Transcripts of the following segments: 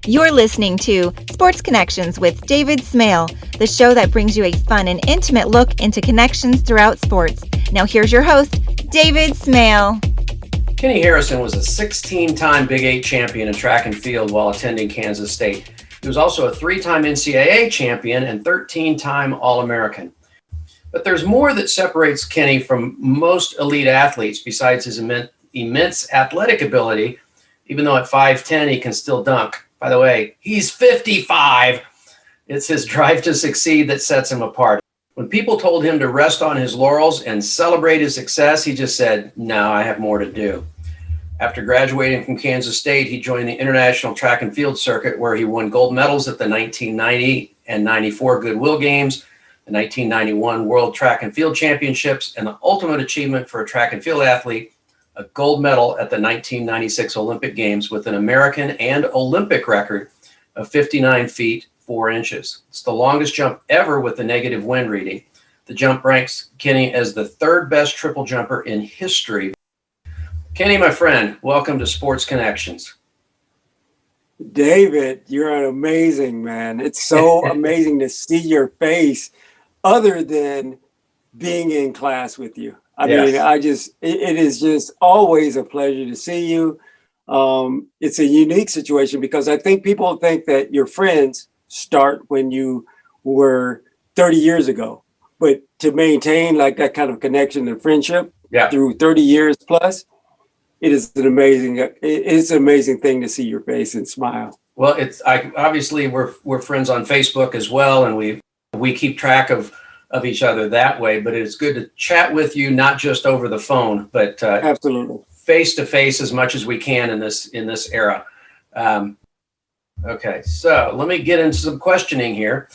You're listening to Sports Connections with David Smale, the show that brings you a fun and intimate look into connections throughout sports. Now here's your host, David Smale. Kenny Harrison was a 16-time Big 8 champion in track and field while attending Kansas State. He was also a 3-time NCAA champion and 13-time All-American. But there's more that separates Kenny from most elite athletes besides his immense athletic ability. Even though at 5'10", he can still dunk. By the way, he's 55. It's his drive to succeed that sets him apart. When people told him to rest on his laurels and celebrate his success, he just said, "No, I have more to do." After graduating from Kansas State, he joined the international track and field circuit, where he won gold medals at the 1990 and 94 Goodwill Games, the 1991 World Track and Field Championships, and the ultimate achievement for a track and field athlete, a gold medal at the 1996 Olympic Games with an American and Olympic record of 59 feet, 4 inches. It's the longest jump ever with a negative wind reading. The jump ranks Kenny as the third best triple jumper in history. Kenny, my friend, welcome to Sports Connections. David, you're an amazing man. It's so amazing to see your face other than being in class with you. I mean, it is just always a pleasure to see you. It's a unique situation because I think people think that your friends start when you were 30 years ago, but to maintain like that kind of connection and friendship through 30 years plus, it's an amazing thing to see your face and smile. Well, obviously we're friends on Facebook as well, and we keep track of each other that way, but it's good to chat with you, not just over the phone, but absolutely face to face as much as we can in this era. Okay, so let me get into some questioning here.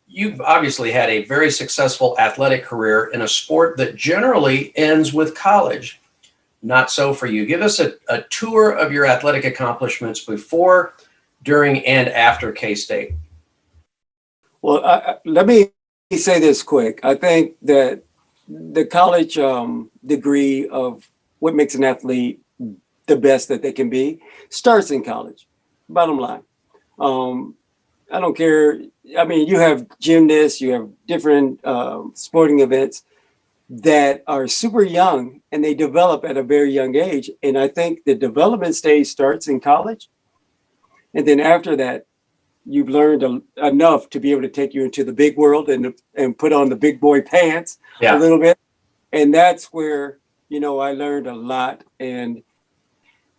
You've obviously had a very successful athletic career in a sport that generally ends with college. Not so for you. Give us a tour of your athletic accomplishments before, during, and after K-State. Well, let me say this quick. I think that the college degree of what makes an athlete the best that they can be starts in college. Bottom line. I don't care. I mean, you have gymnasts, you have different sporting events that are super young and they develop at a very young age. And I think the development stage starts in college. And then after that, you've learned enough to be able to take you into the big world and put on the big boy pants a little bit. And that's where, I learned a lot. And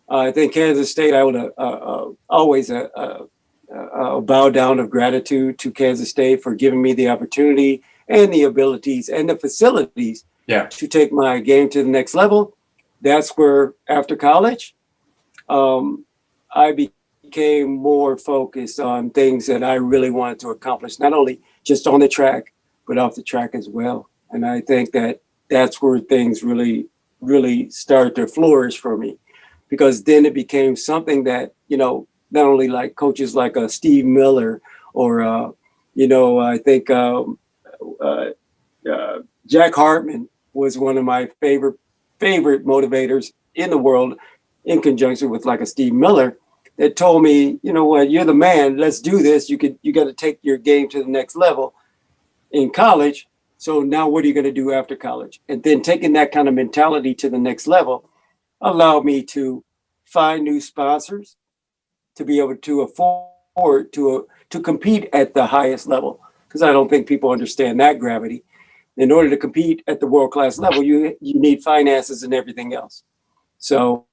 I think Kansas State, I would always bow down of gratitude to Kansas State for giving me the opportunity and the abilities and the facilities to take my game to the next level. That's where after college, I became more focused on things that I really wanted to accomplish, not only just on the track, but off the track as well. And I think that that's where things really, really started to flourish for me, because then it became something that, not only like coaches like Steve Miller or, I think Jack Hartman was one of my favorite motivators in the world, in conjunction with like a Steve Miller, that told me, you know what, you're the man, let's do this. You got to take your game to the next level in college. So now what are you going to do after college? And then taking that kind of mentality to the next level allowed me to find new sponsors, to be able to afford to compete at the highest level. Because I don't think people understand that gravity. In order to compete at the world-class level, you need finances and everything else. So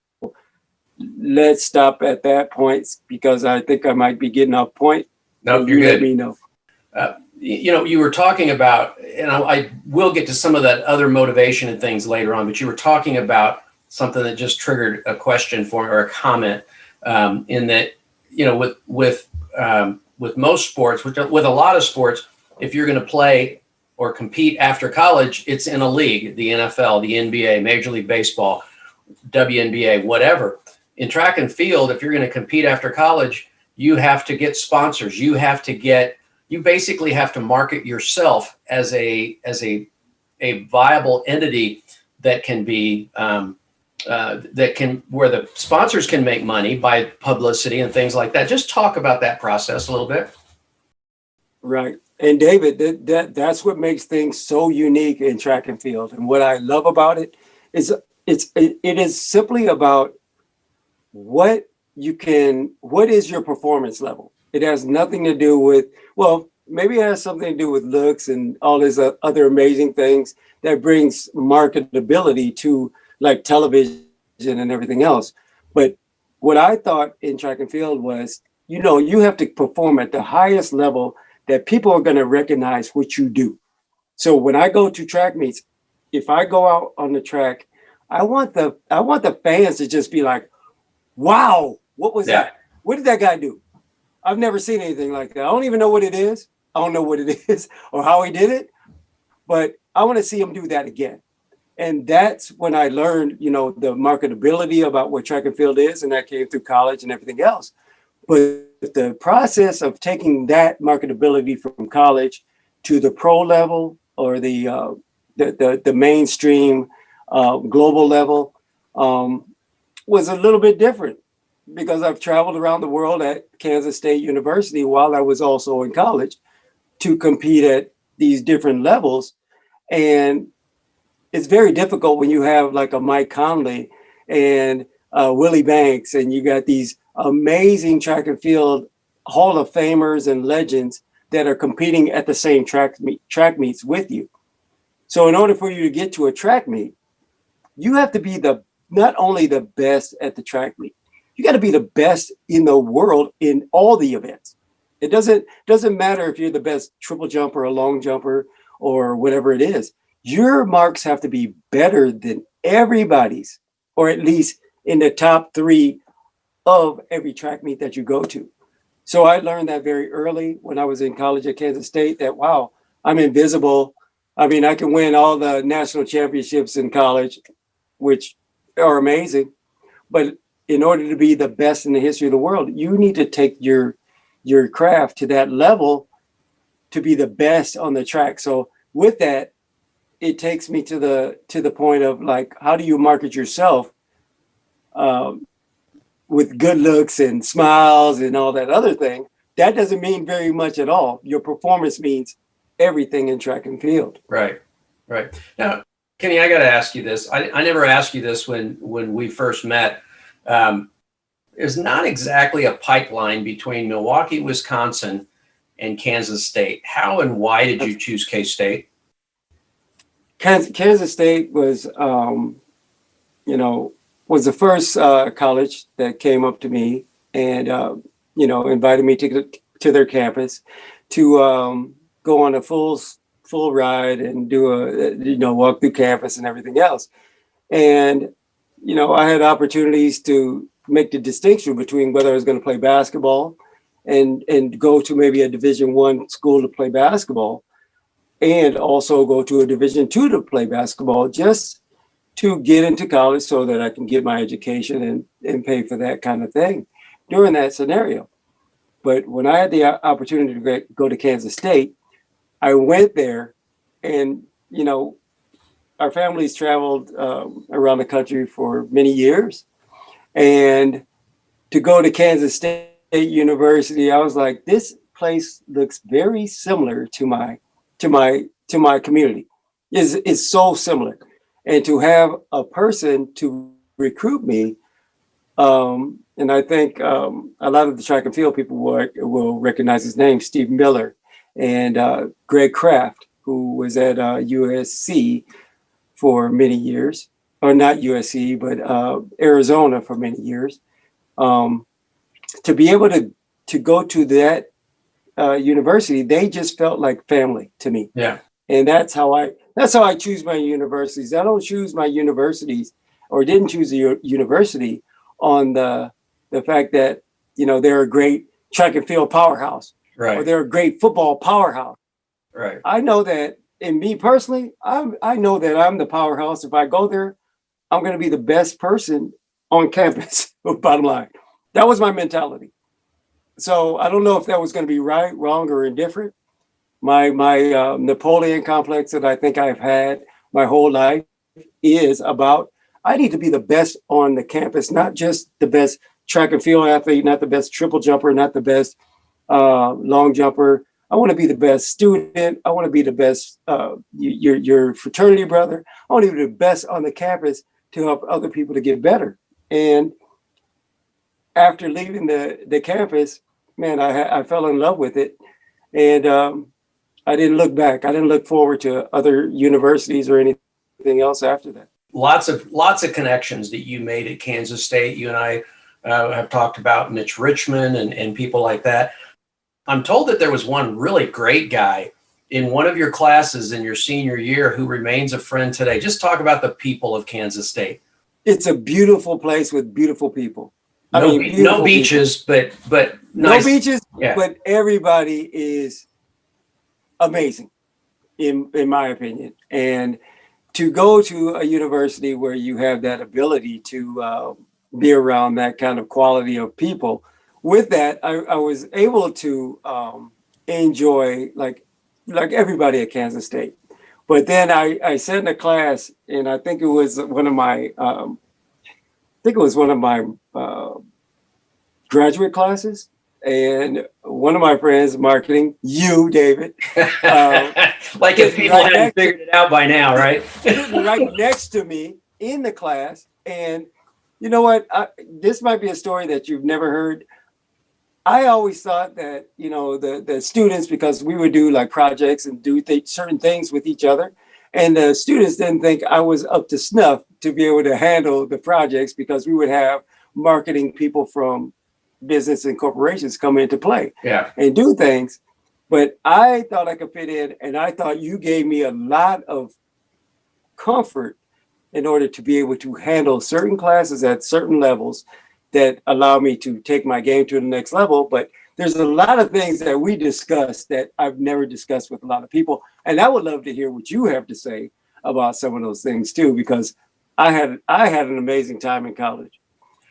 let's stop at that point, because I think I might be getting off point. No, you're good. Let me know. You were talking about, and I will get to some of that other motivation and things later on, but you were talking about something that just triggered a question for me, or a comment, in that, with most sports, with a lot of sports, if you're going to play or compete after college, it's in a league, the NFL, the NBA, Major League Baseball, WNBA, whatever. In track and field, if you're going to compete after college, you have to get sponsors. You basically have to market yourself as a viable entity that can be where the sponsors can make money by publicity and things like that. Just talk about that process a little bit. Right. And David, that's what makes things so unique in track and field. And what I love about it is it is simply about what is your performance level. It has nothing to do with, well, maybe it has something to do with looks and all these other amazing things that brings marketability to like television and everything else. But what I thought in track and field was, you have to perform at the highest level that people are going to recognize what you do. So when I go to track meets, if I go out on the track, I want the fans to just be like, wow, what was that? What did that guy do? I've never seen anything like that. I don't even know what it is. I don't know what it is or how he did it, but I want to see him do that again. And that's when I learned, the marketability about what track and field is, and that came through college and everything else. But the process of taking that marketability from college to the pro level or the mainstream global level was a little bit different, because I've traveled around the world at Kansas State University while I was also in college to compete at these different levels. And it's very difficult when you have like a Mike Conley and Willie Banks, and you got these amazing track and field Hall of Famers and legends that are competing at the same track meets with you. So in order for you to get to a track meet, you have to be not only the best at the track meet, you got to be the best in the world in all the events. It doesn't matter if you're the best triple jumper, a long jumper, or whatever it is. Your marks have to be better than everybody's, or at least in the top 3 of every track meet that you go to. So I learned that very early when I was in college at Kansas State, that, wow, I'm invisible. I mean, I can win all the national championships in college, which are amazing. But in order to be the best in the history of the world, you need to take your craft to that level to be the best on the track. So with that, it takes me to the point of like, how do you market yourself with good looks and smiles and all that other thing? That doesn't mean very much at all. Your performance means everything in track and field. Right. Now, Kenny, I got to ask you this. I never asked you this when we first met. There's not exactly a pipeline between Milwaukee, Wisconsin, and Kansas State. How and why did you choose K-State? Kansas State was, was the first college that came up to me and, invited me to their campus to go on a full ride and do walk through campus and everything else. And, I had opportunities to make the distinction between whether I was going to play basketball and go to maybe a Division I school to play basketball, and also go to a Division II to play basketball, just to get into college so that I can get my education and pay for that kind of thing during that scenario. But when I had the opportunity to go to Kansas State, I went there, and, our families traveled around the country for many years. And to go to Kansas State University, I was like, this place looks very similar to my community. Is so similar. And to have a person to recruit me, and I think a lot of the track and field people will recognize his name, Steve Miller, and Greg Kraft, who was at USC for many years, or not USC, but Arizona for many years. To be able to go to that university, they just felt like family to me. Yeah. And that's how I choose my universities. I don't choose my universities, or didn't choose a university on the fact that, they're a great track and field powerhouse, right, or they're a great football powerhouse. Right. I know that, and me personally, I know that I'm the powerhouse. If I go there, I'm going to be the best person on campus. Bottom line, that was my mentality. So I don't know if that was going to be right, wrong, or indifferent. My Napoleon complex that I think I've had my whole life is about I need to be the best on the campus, not just the best track and field athlete, not the best triple jumper, not the best long jumper. I want to be the best student. I want to be the best, your fraternity brother. I want to be the best on the campus to help other people to get better. And after leaving the campus, man, I fell in love with it. And I didn't look back. I didn't look forward to other universities or anything else after that. Lots of connections that you made at Kansas State. You and I have talked about Mitch Richmond and people like that. I'm told that there was one really great guy in one of your classes in your senior year who remains a friend today. Just talk about the people of Kansas State. It's a beautiful place with beautiful people. No beaches, but nice. No beaches, yeah. But everybody is amazing, in my opinion. And to go to a university where you have that ability to be around that kind of quality of people, with that, I was able to enjoy like everybody at Kansas State. But then I sat in a class, and I think it was one of my graduate classes, and one of my friends, marketing, you, David, like if people hadn't figured it out by now, right? Right next to me in the class. And you know what? This might be a story that you've never heard. I always thought that, the students, because we would do like projects and do certain things with each other, and the students didn't think I was up to snuff to be able to handle the projects, because we would have marketing people from business and corporations come into play and do things. But I thought I could fit in, and I thought you gave me a lot of comfort in order to be able to handle certain classes at certain levels that allow me to take my game to the next level. But there's a lot of things that we discussed that I've never discussed with a lot of people. And I would love to hear what you have to say about some of those things too, because I had an amazing time in college.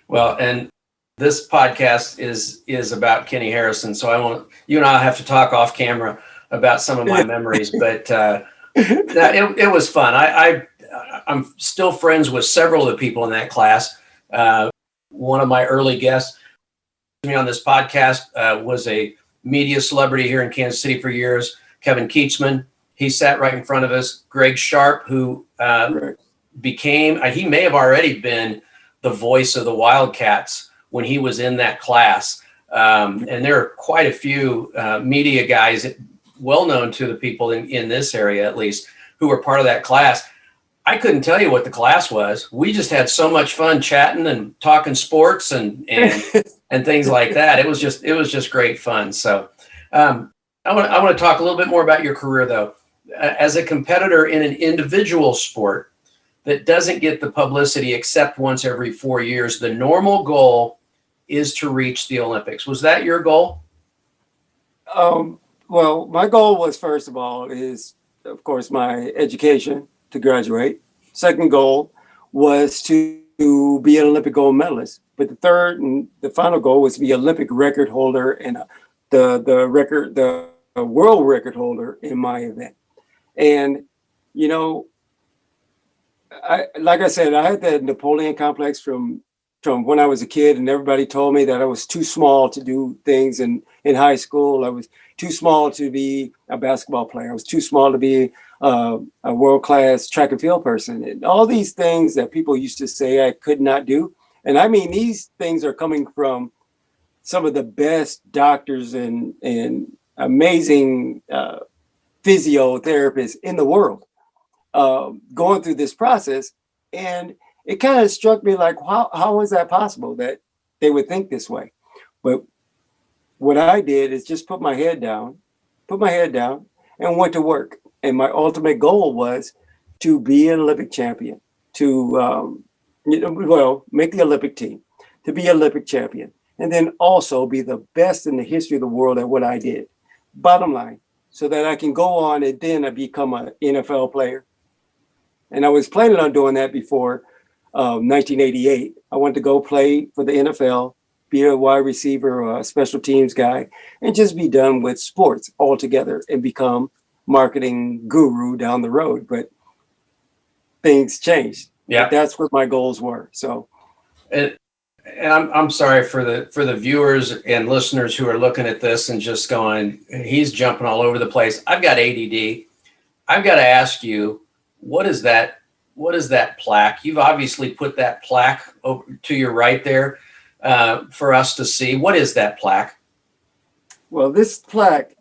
Well, and this podcast is about Kenny Harrison, so you and I have to talk off camera about some of my memories, but it was fun. I'm still friends with several of the people in that class. One of my early guests on this podcast was a media celebrity here in Kansas City for years, Kevin Keatsman. He sat right in front of us. Greg Sharp, who he may have already been the voice of the Wildcats when he was in that class. And there are quite a few media guys, well known to the people in this area, at least, who were part of that class. I couldn't tell you what the class was. We just had so much fun chatting and talking sports and things like that. It was just great fun. So I want to talk a little bit more about your career, though. As a competitor in an individual sport that doesn't get the publicity except once every 4 years, the normal goal is to reach the Olympics. Was that your goal? Well, my goal was, first of all, is, of course, my education to graduate. Second goal was to be an Olympic gold medalist. But the third and the final goal was to be Olympic record holder and the world record holder in my event. And, like I said, I had that Napoleon complex from when I was a kid, and everybody told me that I was too small to do things in high school. I was too small to be a basketball player. I was too small to be a world-class track and field person. And all these things that people used to say I could not do. And I mean, these things are coming from some of the best doctors and amazing physiotherapists in the world going through this process. And it kind of struck me like, how is that possible that they would think this way? But what I did is just put my head down and went to work. And my ultimate goal was to be an Olympic champion, to, make the Olympic team, to be Olympic champion, and then also be the best in the history of the world at what I did. Bottom line, so that I can go on and then I become an NFL player. And I was planning on doing that before 1988. I wanted to go play for the NFL, be a wide receiver or a special teams guy, and just be done with sports altogether and become marketing guru down the road. But things changed. Yeah. But that's what my goals were. So, And, and I'm sorry for the viewers and listeners who are looking at this and just going, he's jumping all over the place. I've got ADD. I've got to ask you, what is that? What is that plaque? You've obviously put that plaque over to your right there for us to see. What is that plaque? well, this plaque,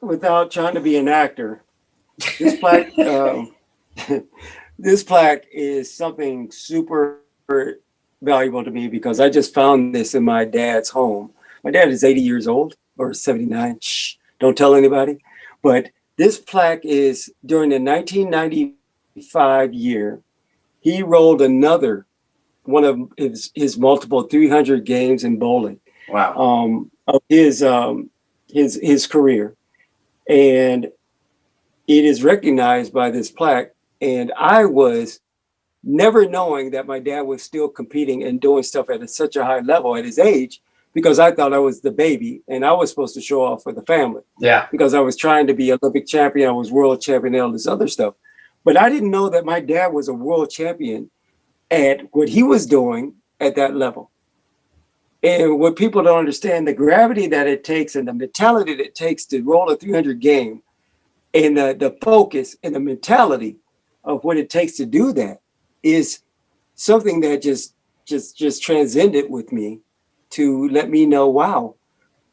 without trying to be an actor, this plaque, this plaque is something super valuable to me because I just found this in my dad's home. My dad is 80 years old or 79. Shh, don't tell anybody. But this plaque is during the 1995 year, he rolled another one of his multiple 300 games in bowling. Wow. Of his career, and it is recognized by this plaque. And I was never knowing that my dad was still competing and doing stuff at such a high level at his age, because I thought I was the baby and I was supposed to show off for the family. Yeah. Because I was trying to be Olympic champion, I was world champion, and all this other stuff. But I didn't know that my dad was a world champion at what he was doing at that level. And what people don't understand, the gravity that it takes and the mentality that it takes to roll a 300 game, and the focus and the mentality of what it takes to do that is something that just transcended with me to let me know, wow,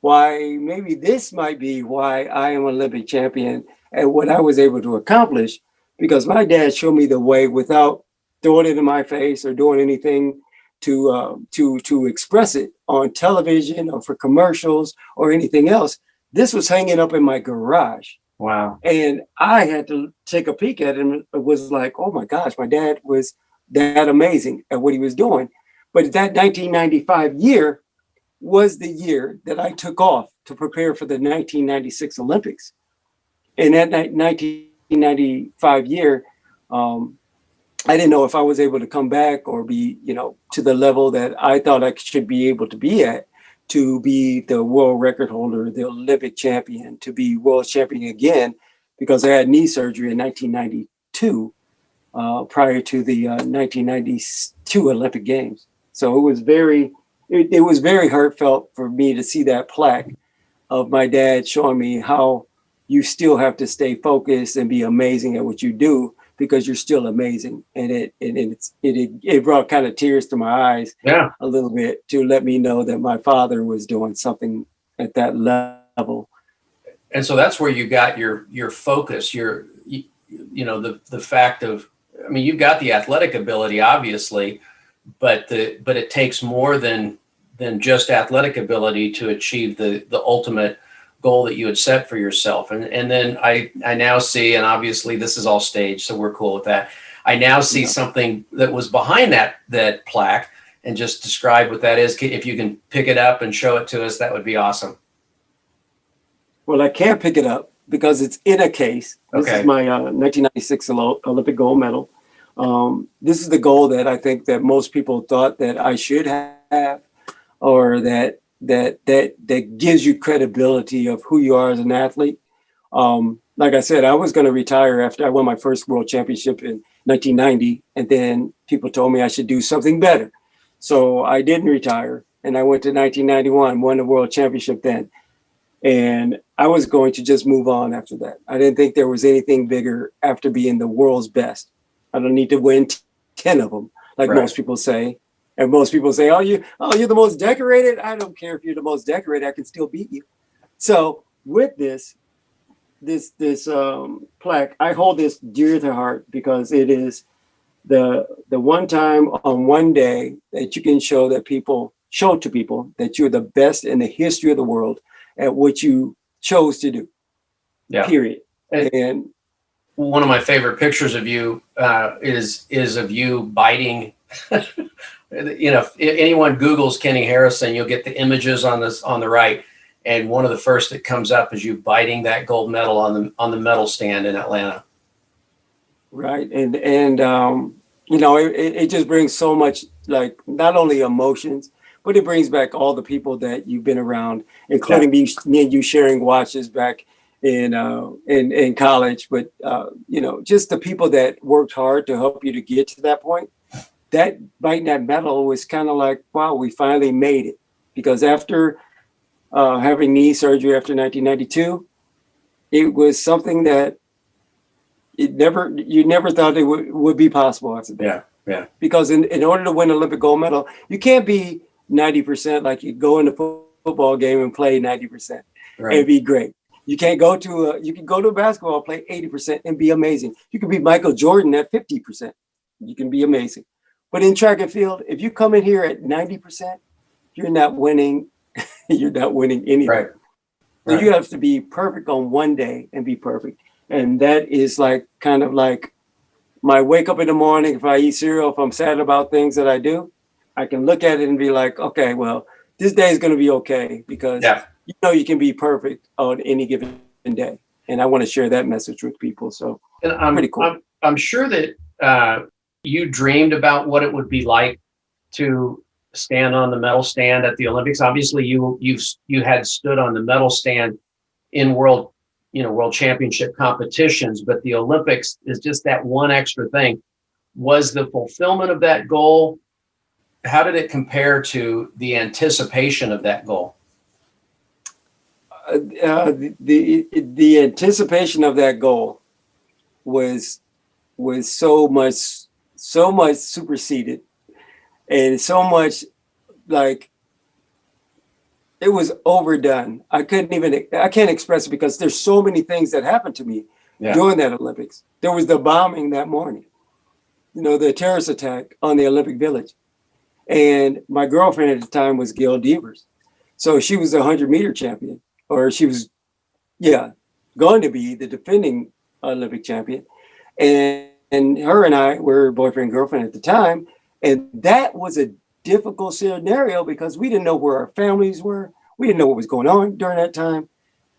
why maybe this might be why I am Olympic champion and what I was able to accomplish, because my dad showed me the way without throwing it in my face or doing anything to express it on television or for commercials or anything else. This was hanging up in my garage. Wow. And I had to take a peek at it, and it was like, oh my gosh, my dad was that amazing at what he was doing. But that 1995 year was the year that I took off to prepare for the 1996 Olympics. And that 1995 year, I didn't know if I was able to come back or be, to the level that I thought I should be able to be at, to be the world record holder, the Olympic champion, to be world champion again, because I had knee surgery in 1992, prior to the 1992 Olympic Games. So it was very heartfelt for me to see that plaque of my dad showing me how you still have to stay focused and be amazing at what you do, because you're still amazing. And it brought kind of tears to my eyes, Yeah. a little bit, to let me know that my father was doing something at that level. And so that's where you got your focus, the fact of, I mean, you've got the athletic ability, obviously, but it takes more than just athletic ability to achieve the ultimate goal that you had set for yourself. And then I now see, and obviously this is all staged, so we're cool with that. I now see something that was behind that plaque, and just describe what that is. If you can pick it up and show it to us, that would be awesome. Well, I can't pick it up because it's in a case. This Okay. is my 1996 Olympic gold medal. This is the goal that I think that most people thought that I should have, or that gives you credibility of who you are as an athlete. Like I said, I was going to retire after I won my first world championship in 1990, and then people told me I should do something better. So I didn't retire, and I went to 1991, won the world championship then. And I was going to just move on after that. I didn't think there was anything bigger after being the world's best. I don't need to win 10 of them, like Right. most people say. And most people say, you're the most decorated. I don't care if you're the most decorated, I can still beat you. So with this plaque, I hold this dear to heart, because it is the one time on one day that you can show to people that you're the best in the history of the world at what you chose to do. Yeah. Period. And one of my favorite pictures of you is of you biting. If anyone Googles Kenny Harrison, you'll get the images on the right, and one of the first that comes up is you biting that gold medal on the medal stand in Atlanta. Right, and it just brings so much, like, not only emotions, but it brings back all the people that you've been around, including me and you sharing watches back in college, but just the people that worked hard to help you to get to that point. That biting that medal was kind of like, wow, we finally made it. Because after having knee surgery after 1992, it was something that you never thought it would be possible after that. Yeah, yeah. Because in order to win an Olympic gold medal, you can't be 90% like you go in a football game and play 90% and be great. You can't go to you can go to a basketball, play 80% and be amazing. You can be Michael Jordan at 50%. You can be amazing. But in track and field, if you come in here at 90%, you're not winning. You're not winning anything. Right. So you have to be perfect on one day and be perfect. And that is like kind of like my wake up in the morning. If I eat cereal, if I'm sad about things that I do, I can look at it and be like, okay, well, this day is going to be okay, because you can be perfect on any given day. And I want to share that message with people. So pretty cool. I'm sure that you dreamed about what it would be like to stand on the medal stand at the Olympics. Obviously, you had stood on the medal stand in world championship competitions, but the Olympics is just that one extra thing. Was the fulfillment of that goal, how did it compare to the anticipation of that goal? The anticipation of that goal was so much superseded, and so much like it was overdone. I can't express it, because there's so many things that happened to me during that Olympics. There was the bombing that morning, the terrorist attack on the Olympic Village. And my girlfriend at the time was Gail Devers. So she was a 100-meter champion, or she was, going to be the defending Olympic champion. And her and I were boyfriend and girlfriend at the time. And that was a difficult scenario, because we didn't know where our families were. We didn't know what was going on during that time.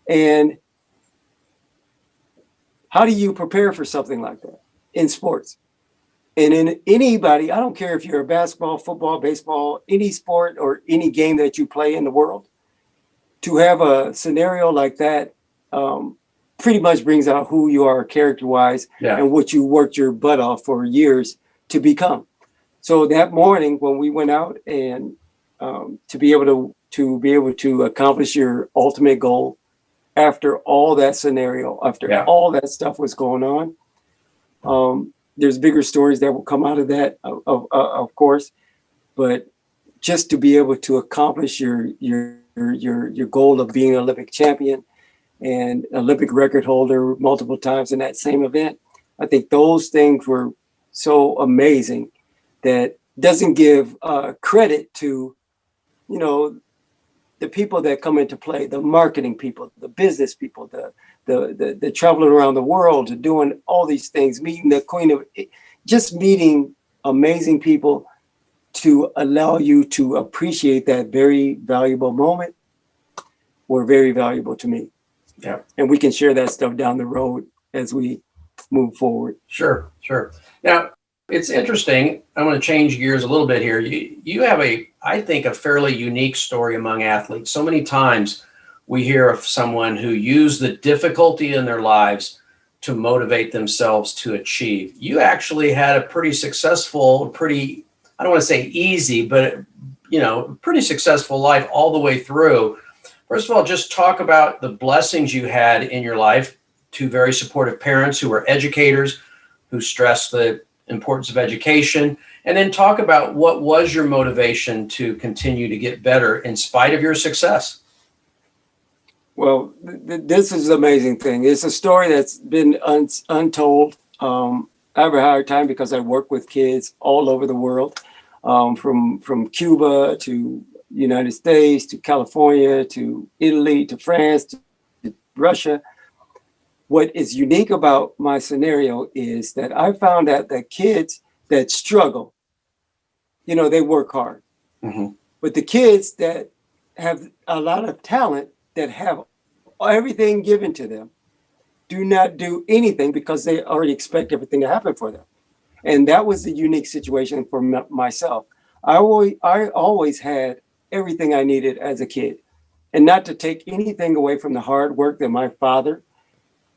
And how do you prepare for something like that in sports? And in anybody, I don't care if you're a basketball, football, baseball, any sport or any game that you play in the world, to have a scenario like that pretty much brings out who you are character-wise and what you worked your butt off for years to become. So that morning when we went out, and to be able to accomplish your ultimate goal after all that scenario, after all that stuff was going on, there's bigger stories that will come out of that, of course, but just to be able to accomplish your goal of being an Olympic champion and Olympic record holder multiple times in that same event, I think those things were so amazing that doesn't give credit to, the people that come into play, the marketing people, the business people, the traveling around the world, doing all these things, meeting the queen of, just meeting amazing people to allow you to appreciate that very valuable moment were very valuable to me. Yeah. And we can share that stuff down the road as we move forward. Sure. Now, it's interesting. I want to change gears a little bit here. You have I think, a fairly unique story among athletes. So many times we hear of someone who used the difficulty in their lives to motivate themselves to achieve. You actually had a pretty successful, I don't want to say easy, but, pretty successful life all the way through. First of all, just talk about the blessings you had in your life, two very supportive parents who were educators, who stressed the importance of education, and then talk about what was your motivation to continue to get better in spite of your success. Well, this is an amazing thing. It's a story that's been untold. I have a hard time because I work with kids all over the world, from Cuba to United States to California to Italy to France to Russia. What is unique about my scenario is that I found out that kids that struggle, they work hard. Mm-hmm. But the kids that have a lot of talent, that have everything given to them, do not do anything because they already expect everything to happen for them. And that was the unique situation for myself. I always had everything I needed as a kid. And not to take anything away from the hard work that my father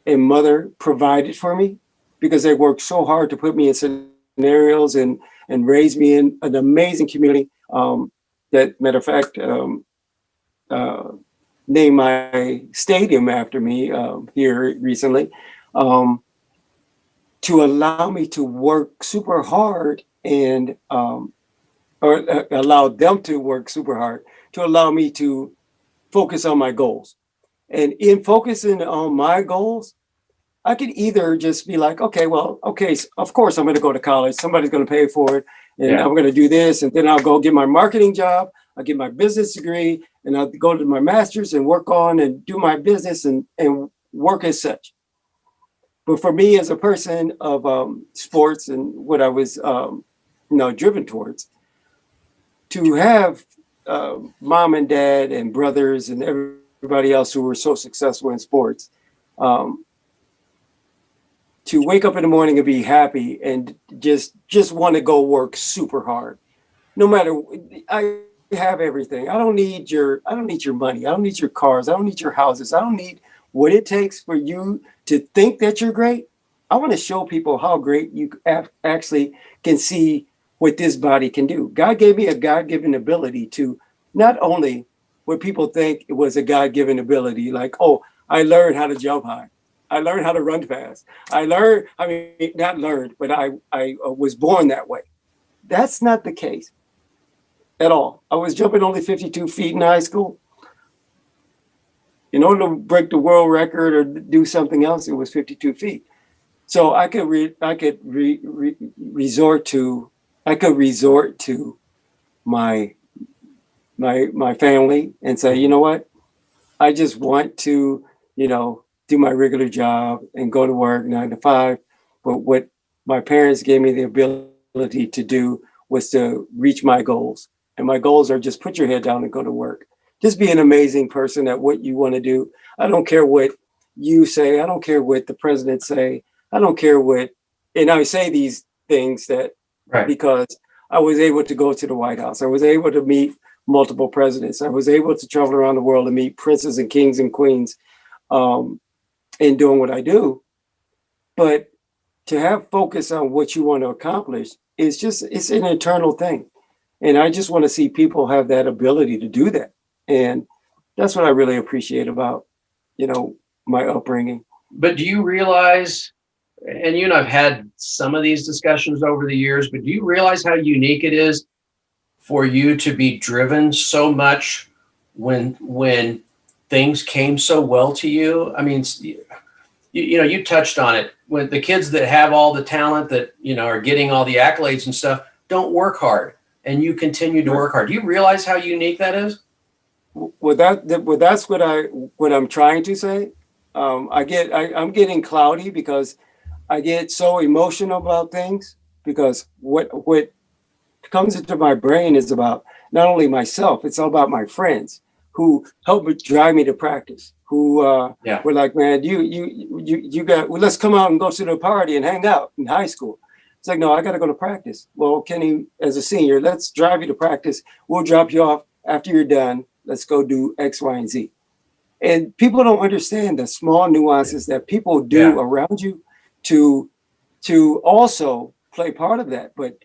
and mother provided for me because they worked so hard to put me in scenarios and raise me in an amazing community. That matter of fact, uh, named my stadium after me here recently, to allow me to work super hard and or allow them to work super hard to allow me to focus on my goals. And in focusing on my goals, I could either just be like, okay, well, okay, of course I'm going to go to college. Somebody's going to pay for it, and I'm going to do this, and then I'll go get my marketing job. I'll get my business degree, and I'll go to my master's and work on and do my business and work as such. But for me, as a person of sports and what I was, driven towards, to have mom and dad and brothers and everybody else who were so successful in sports, to wake up in the morning and be happy and just want to go work super hard. No matter, I have everything. I don't need your money. I don't need your cars. I don't need your houses. I don't need what it takes for you to think that you're great. I want to show people how great you actually can see what this body can do. God gave me a God-given ability to not only what people think it was a God-given ability, like, oh, I learned how to jump high. I learned how to run fast. Not learned, but I was born that way. That's not the case at all. I was jumping only 52 feet in high school. In order to break the world record or do something else, it was 52 feet. So I could resort to my family and say, you know what, I just want to, do my regular job and go to work 9 to 5. But what my parents gave me the ability to do was to reach my goals. And my goals are just put your head down and go to work. Just be an amazing person at what you want to do. I don't care what you say. I don't care what the president say. I don't care what, and I say these things because I was able to go to the White House. I was able to meet multiple presidents. I was able to travel around the world and meet princes and kings and queens in doing what I do. But to have focus on what you want to accomplish it's an internal thing. And I just want to see people have that ability to do that. And that's what I really appreciate about, my upbringing. But do you realize, and you and I've had some of these discussions over the years, but do you realize how unique it is for you to be driven so much when things came so well to you? I mean, you touched on it. When the kids that have all the talent that, are getting all the accolades and stuff, don't work hard, and you continue to work hard. Do you realize how unique that is? Well, that's what I'm trying to say. I'm getting cloudy because I get so emotional about things, because what comes into my brain is about not only myself, it's all about my friends who help drive me to practice, who were like, man, you got, well, let's come out and go to the party and hang out in high school. It's like, no, I got to go to practice. Well, Kenny, as a senior, let's drive you to practice. We'll drop you off after you're done. Let's go do X, Y, and Z. And people don't understand the small nuances that people do around you to also play part of that. But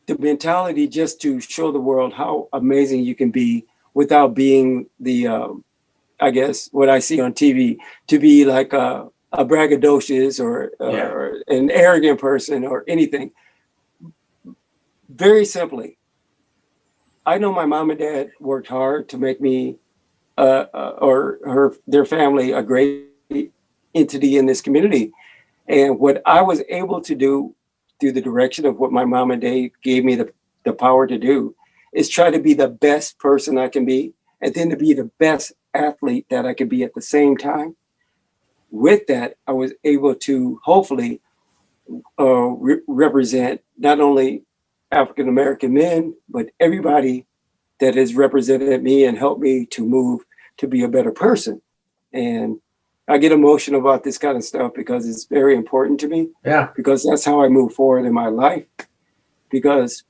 the mentality just to show the world how amazing you can be without being the, I guess, what I see on TV, to be like a braggadocious or an arrogant person or anything. Very simply, I know my mom and dad worked hard to make me their family a great entity in this community. And what I was able to do through the direction of what my mom and dad gave me the power to do is try to be the best person I can be, and then to be the best athlete that I could be at the same time. With that, I was able to hopefully represent not only African American men, but everybody that has represented me and helped me to move to be a better person. And I get emotional about this kind of stuff because it's very important to me. Yeah. Because that's how I move forward in my life. Because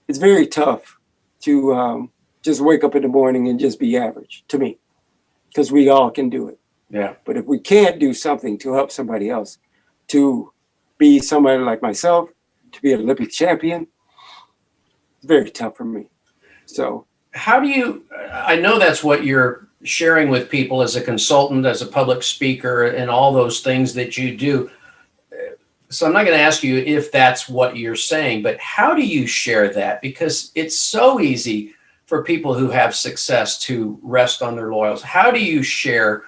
it's very tough to just wake up in the morning and just be average, to me. because we all can do it. Yeah. But if we can't do something to help somebody else, to be somebody like myself, to be an Olympic champion, it's very tough for me. So How do you, I know that's what you're sharing with people as a consultant, as a public speaker, and all those things that you do. So I'm not going to ask you if that's what you're saying, but how do you share that? Because it's so easy for people who have success to rest on their laurels. How do you share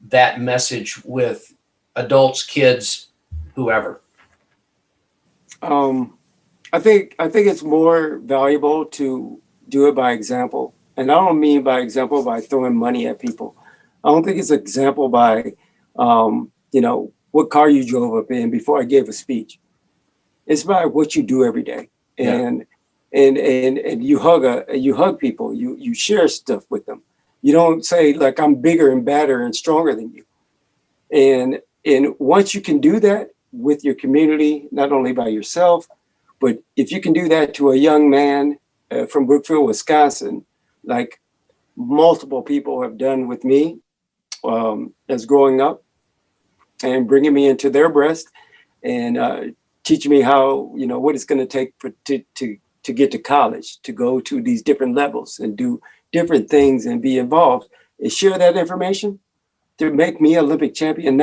that message with adults, kids, whoever? I think it's more valuable to do it by example. And I don't mean by example by throwing money at people. I don't think it's example by what car you drove up in before I gave a speech. It's by what you do every day. And you hug people, you share stuff with them. You don't say like I'm bigger and badder and stronger than you. And once you can do that with your community, not only by yourself, but if you can do that to a young man from Brookfield, Wisconsin, like multiple people have done with me as growing up, and bringing me into their breast and teaching me how, what it's going to take to get to college, to go to these different levels and do different things and be involved and share that information to make me Olympic champion.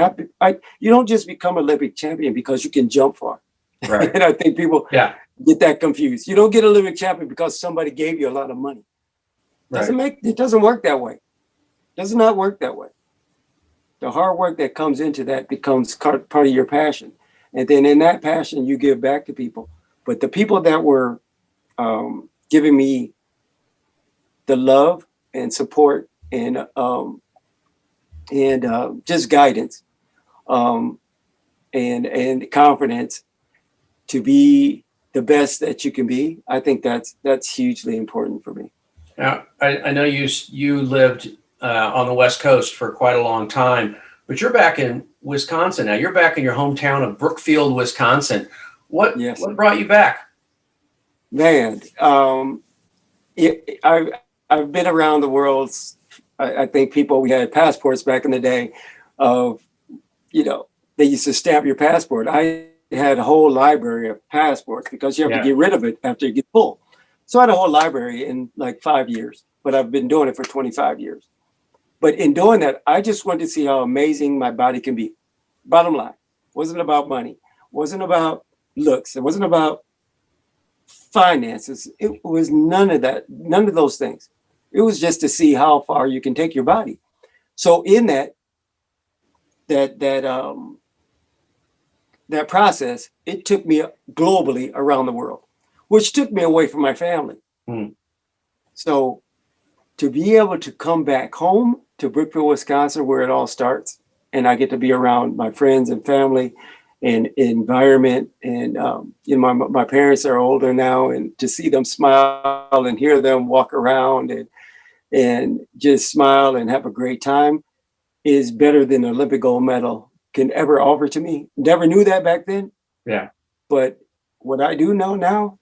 You don't just become Olympic champion because you can jump far. Right. And I think people get that confused. You don't get Olympic champion because somebody gave you a lot of money. It doesn't work that way. It does not work that way. The hard work that comes into that becomes part of your passion. And then in that passion, you give back to people. But the people that were giving me the love and support and just guidance and confidence to be the best that you can be, I think that's hugely important for me. Now, I know you lived on the West Coast for quite a long time, but you're back in Wisconsin now. You're back in your hometown of Brookfield, Wisconsin. What brought you back? Man, I've been around the world. I think we had passports back in the day of, they used to stamp your passport. I had a whole library of passports because you have to get rid of it after you get full. So I had a whole library in like 5 years, but I've been doing it for 25 years. But in doing that, I just wanted to see how amazing my body can be. Bottom line, wasn't about money, wasn't about looks, it wasn't about finances. It was none of that, none of those things. It was just to see how far you can take your body. So in that process, it took me globally around the world, which took me away from my family. So to be able to come back home to Brookfield, Wisconsin, where it all starts, and I get to be around my friends and family and environment, and my parents are older now, and to see them smile and hear them walk around and just smile and have a great time is better than an Olympic gold medal can ever offer to me. Never knew that back then. Yeah. But what I do know now,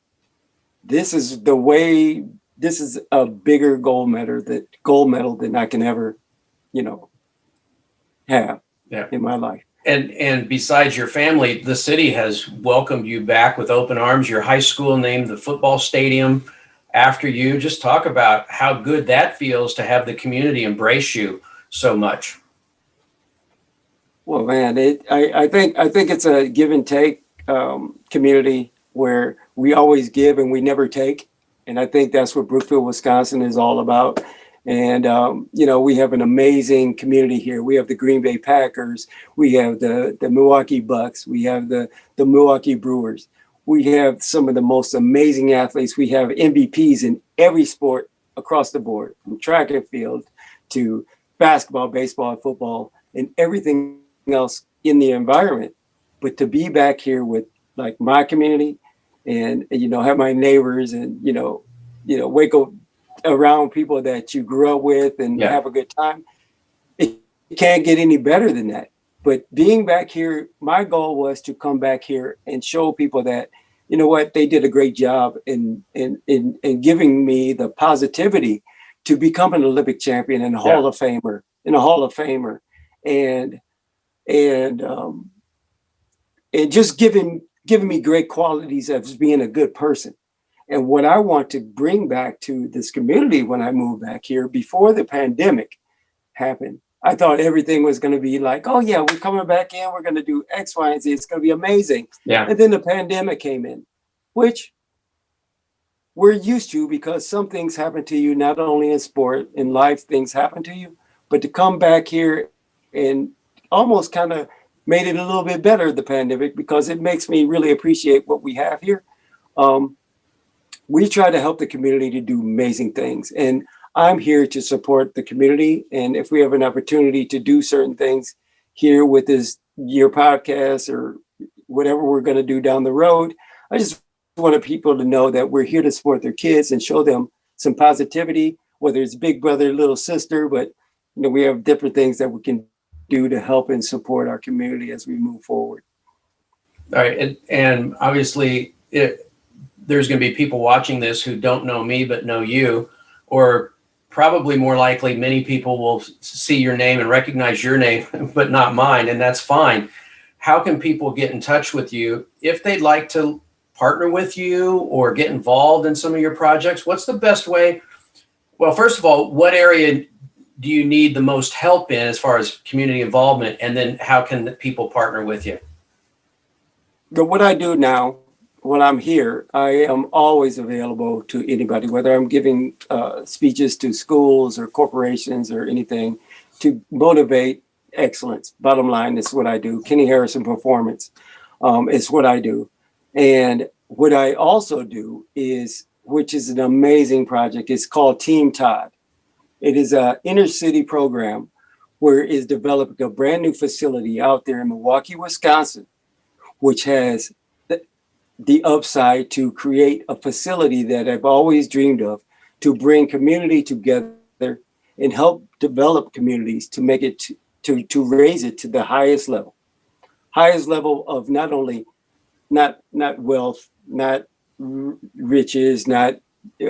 this is the way. This is a bigger gold medal than I can ever, have in my life. And besides your family, the city has welcomed you back with open arms. Your high school named the football stadium after you. Just talk about how good that feels to have the community embrace you so much. Well, man, I think it's a give and take community where we always give and we never take. And I think that's what Brookfield, Wisconsin is all about. And, we have an amazing community here. We have the Green Bay Packers. We have the Milwaukee Bucks. We have the Milwaukee Brewers. We have some of the most amazing athletes. We have MVPs in every sport across the board, from track and field to basketball, baseball, and football, and everything else in the environment. But to be back here with like my community and have my neighbors and wake up around people that you grew up with and have a good time, it can't get any better than that. But being back here, my goal was to come back here and show people that, they did a great job in giving me the positivity to become an Olympic champion and a Hall of Famer and a Hall of Famer, and and um, and just giving me great qualities as being a good person. And what I want to bring back to this community when I move back here, before the pandemic happened, I thought everything was going to be like, oh yeah, we're coming back in, we're going to do X, Y, and Z. It's going to be amazing. Yeah. And then the pandemic came in, which we're used to, because some things happen to you, not only in sport, in life, things happen to you, but to come back here and almost kind of made it a little bit better, the pandemic, because it makes me really appreciate what we have here. We try to help the community to do amazing things. And I'm here to support the community. And if we have an opportunity to do certain things here with your podcast or whatever we're going to do down the road, I just wanted people to know that we're here to support their kids and show them some positivity, whether it's big brother, little sister, but we have different things that we can do to help and support our community as we move forward. All right. And obviously there's going to be people watching this who don't know me, but know you, or probably more likely many people will see your name and recognize your name, but not mine. And that's fine. How can people get in touch with you if they'd like to partner with you or get involved in some of your projects? What's the best way? Well, first of all, what area do you need the most help in as far as community involvement? And then how can people partner with you? But what I do now, when I'm here, I am always available to anybody, whether I'm giving speeches to schools or corporations or anything, to motivate excellence. Bottom line, is what I do. Kenny Harrison Performance is what I do. And what I also do is, which is an amazing project, it's called Team Todd. It is an inner city program where it's developing a brand new facility out there in Milwaukee, Wisconsin, which has the upside to create a facility that I've always dreamed of, to bring community together and help develop communities to make it to raise it to the highest level of not only not wealth, not riches, not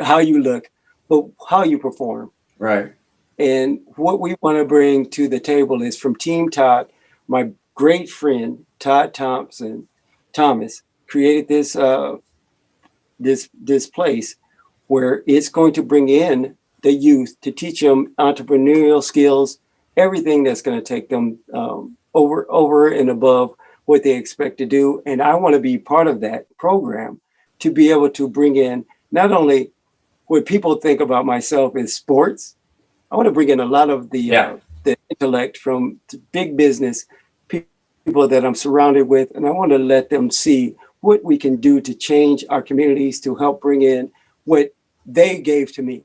how you look, but how you perform. Right. And what we want to bring to the table is, from Team Todd, my great friend Todd Thomas created this place where it's going to bring in the youth to teach them entrepreneurial skills, everything that's going to take them over and above what they expect to do. And I want to be part of that program to be able to bring in not only what people think about myself in sports. I want to bring in a lot of the intellect from big business people that I'm surrounded with, and I want to let them see what we can do to change our communities, to help bring in what they gave to me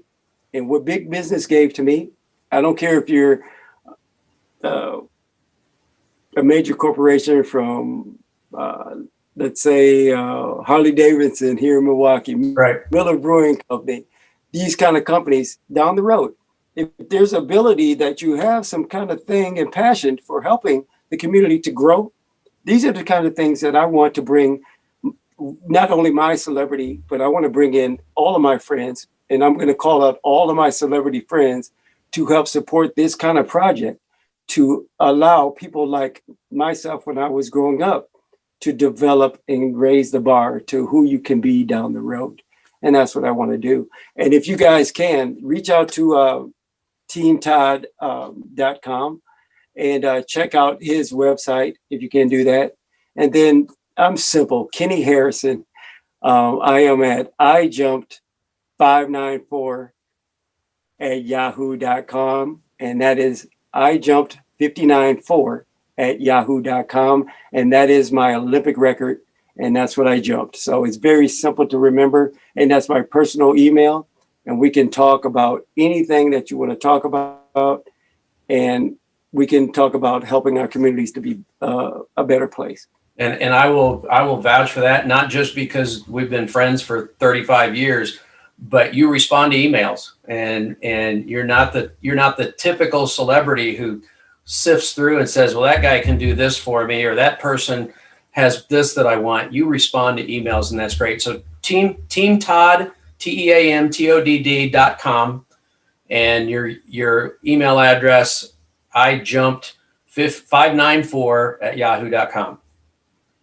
and what big business gave to me. I don't care if you're a major corporation from, let's say, Harley Davidson here in Milwaukee, right, Miller Brewing Company, these kind of companies down the road. If there's ability that you have some kind of thing and passion for helping the community to grow, these are the kind of things that I want to bring, not only my celebrity, but I want to bring in all of my friends, and I'm going to call out all of my celebrity friends to help support this kind of project, to allow people like myself when I was growing up to develop and raise the bar to who you can be down the road. And that's what I want to do. And if you guys can, reach out to teamtodd.com and check out his website if you can do that. And then I'm simple, Kenny Harrison. I am at ijumped594 at yahoo.com. And that is ijumped594 at yahoo.com. And that is my Olympic record. And that's what I jumped. So it's very simple to remember. And that's my personal email. And we can talk about anything that you want to talk about. And we can talk about helping our communities to be a better place. And I will vouch for that, not just because we've been friends for 35 years, but you respond to emails, and you're not the typical celebrity who sifts through and says, well, that guy can do this for me, or that person has this that I want. You respond to emails, and that's great. So Team Todd, TEAMTODD.com, and your email address, I jumped 594 at yahoo.com.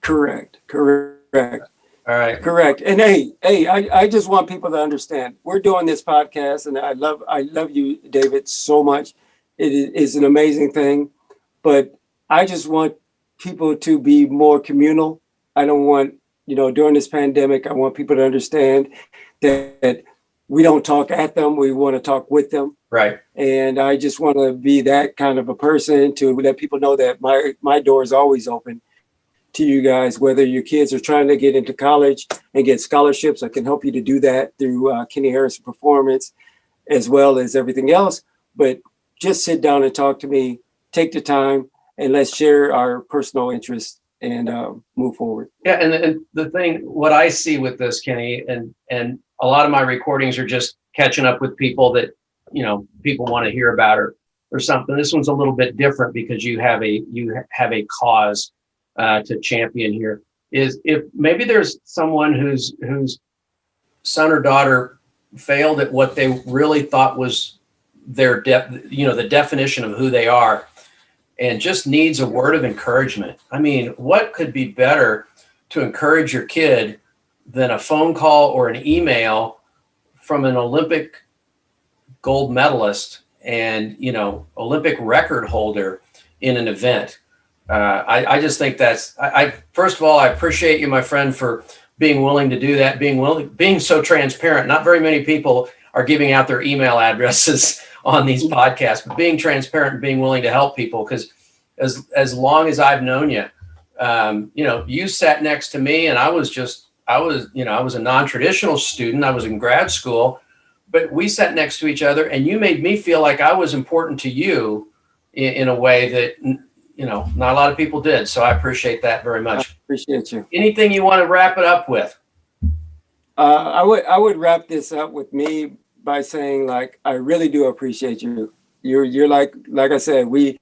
Correct. All right. Correct. And I just want people to understand we're doing this podcast, and I love you, David, so much. It is an amazing thing, but I just want people to be more communal. I don't want, during this pandemic, I want people to understand that we don't talk at them. We want to talk with them. Right. And I just want to be that kind of a person to let people know that my door is always open to you guys, whether your kids are trying to get into college and get scholarships. I can help you to do that through Kenny Harrison Performance, as well as everything else. But just sit down and talk to me, take the time, and let's share our personal interests and move forward. Yeah, and the thing, what I see with this, Kenny, and a lot of my recordings are just catching up with people that, people want to hear about or something. This one's a little bit different because you have a cause to champion here. Is if maybe there's someone whose son or daughter failed at what they really thought was their the definition of who they are, and just needs a word of encouragement. I mean, what could be better to encourage your kid than a phone call or an email from an Olympic gold medalist and, Olympic record holder in an event? I just think that's, first of all, I appreciate you, my friend, for being willing to do that, being so transparent. Not very many people are giving out their email addresses on these podcasts, but being transparent and being willing to help people. Because as long as I've known you, you sat next to me, and I was a non-traditional student. I was in grad school, but we sat next to each other, and you made me feel like I was important to you in a way that, not a lot of people did. So I appreciate that very much. I appreciate you. Anything you want to wrap it up with? I would wrap this up with me by saying, I really do appreciate you. You're like I said, we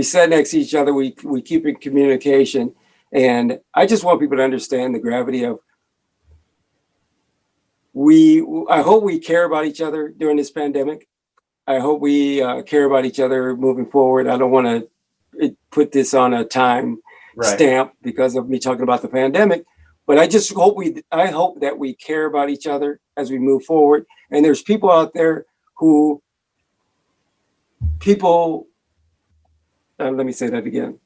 sat next to each other. We keep in communication, and I just want people to understand the gravity of. I hope we care about each other during this pandemic. I hope we care about each other moving forward. I don't want to put this on a time stamp because of me talking about the pandemic, but I just hope that we care about each other as we move forward. And there's people out there let me say that again.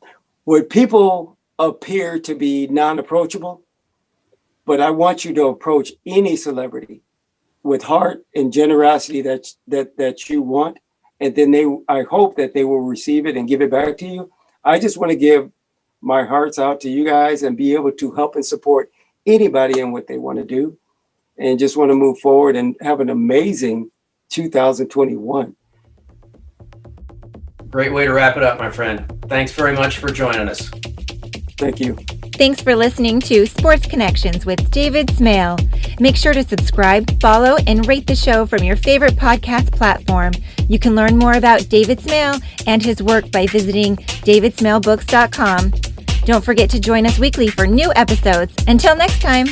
Where people appear to be non-approachable, but I want you to approach any celebrity with heart and generosity that you want. And then I hope that they will receive it and give it back to you. I just want to give my hearts out to you guys and be able to help and support anybody in what they want to do, and just want to move forward and have an amazing 2021. Great way to wrap it up, my friend. Thanks very much for joining us. Thank you. Thanks for listening to Sports Connections with David Smale. Make sure to subscribe, follow, and rate the show from your favorite podcast platform. You can learn more about David Smale and his work by visiting davidsmalebooks.com. Don't forget to join us weekly for new episodes. Until next time.